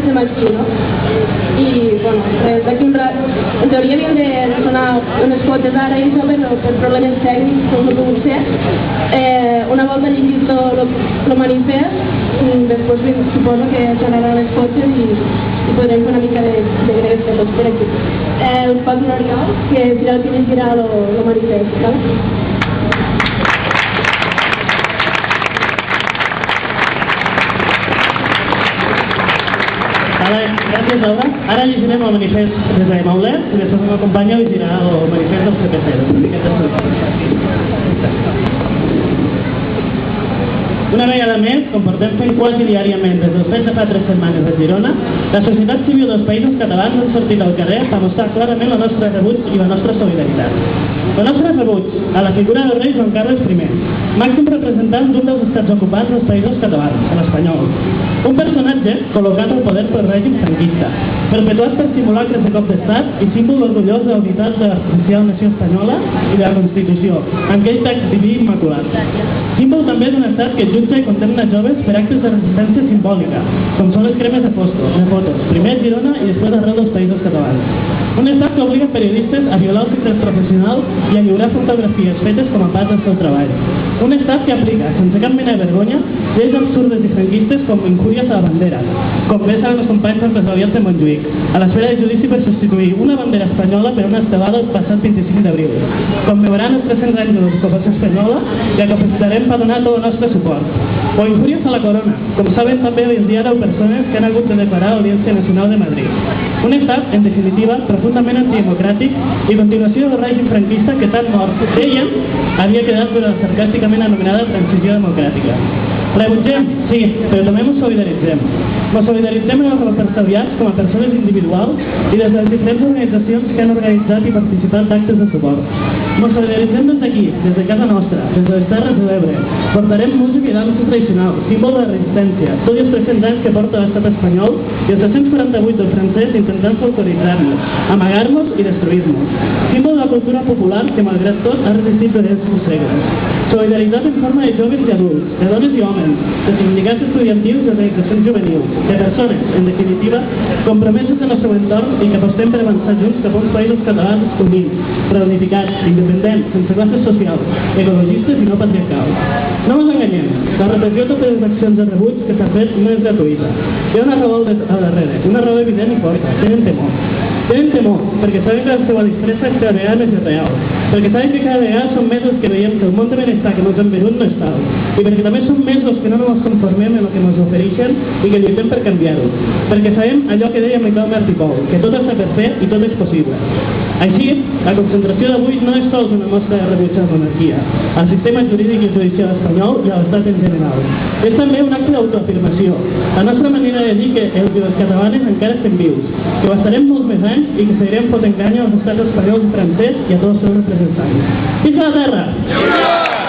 estem aquí, no? I, bueno, d'aquí un rato, en teoria havíem de sonar unes quotes ara i això, però per problemes tècnics, com no puc ser. Una volta llegit el manifest, després suposo que sonaran les quotes i podrem fer una mica de greus tots per aquí. Us poso l'Oriol, que serà el que llegirà el manifest, d'acord? Gràcies, Laura. Ara llegirem el manifest des de Maulet i després m'acompanya a llegirà el manifest del CPC. Una vegada més, com portem fent quasi diàriament des dels fets de fa 3 setmanes a Girona, la societat civil dels països catalans han sortit al carrer per mostrar clarament el nostre rebuig i la nostra solidaritat. El nostre rebuig a la figura del rei Joan Carles I, màxim representant d'un dels estats ocupats dels països catalans, l'espanyol. Un personatge col·locat al poder pel règim franquista, perpetuat per simulacres de cop d'estat i símbol orgullós de la unitat de l'artificial nació espanyola i de la Constitució, amb aquell text diví immaculat. Símbol també d'un estat que jutja i condemna joves per actes de resistència simbòlica, com són les cremes de fotos, primer a Girona i després arreu dels països catalans. Un estat que obliga periodistes a violar el secret professional i a lliurar fotografies fetes com a part del seu treball. Un estat que aplica, sense cap mena de vergonya, lleis absurdes i franquistes com injúries a la bandera, com vessen els companys empresarials de Montjuïc, a l'espera de judici per substituir una bandera espanyola per una estelada el passat 25 d'abril, commemorant els 300 anys de l'ocupació espanyola i que aprofitarem per donar tot el nostre suport. O injúries a la corona, com saben també avui en dia 10 persones que han hagut de declarar a l'Audiència Nacional de Madrid. Un estat, en definitiva, profundament antidemocràtic i continuació del règim franquista que tan mort, deien, havia quedat durant la sarcàsticament anomenada transició democràtica. Rebutgem? Sí, però també ens solidaritzem. Ens solidaritzem amb els represaliats com a persones individuals i des de les diferents organitzacions que han organitzat i participat d'actes de suport. Ens solidaritzem des d'aquí, des de casa nostra, des de les Terres de l'Ebre. Portarem música i dansa tradicional, símbol de resistència, tot i els 300 anys que porta l'estat espanyol i els 248 del francès intentant folcloritzar-nos, amagar-nos i destruir-nos. Símbol de la cultura popular que, malgrat tot, ha resistit durant uns segles. Solidaritat en forma de joves i adults, de dones i homes, de sindicats estudiantils i organitzacions juvenils, de persones, en definitiva, compromeses en el seu entorn i que apostem per avançar junts cap a uns països catalans units, reunificats, independents, sense classes socials, ecologistes i no patriarcals. No ens enganyem, la repressió de totes les accions de rebuig que s'ha fet no és gratuïta. Hi ha una raó al darrere, una raó evident i forta, tenen temor. Tenen temor, perquè saben que la seva disfressa és cada vegada més irreal, perquè saben que cada vegada són més els que veiem que el món de benestar que ens han venut no és tal, i perquè també són més els que no ens conformem en el que ens ofereixen i que lluitem per canviar-ho, perquè sabem allò que deia Miquel Martí-Pol, que tot està per fer i tot és possible. Així, la concentració d'avui no és sols una mostra de rebuig a la monarquia, al sistema jurídic i judicial espanyol i a l'estat en general. És també un acte d'autoafirmació, la nostra manera de dir que els catalans encara estem vius, que bastarem molts més anys i que seguirem fotent canya als estats espanyols i francès i a tots els seus representants. Visca la terra!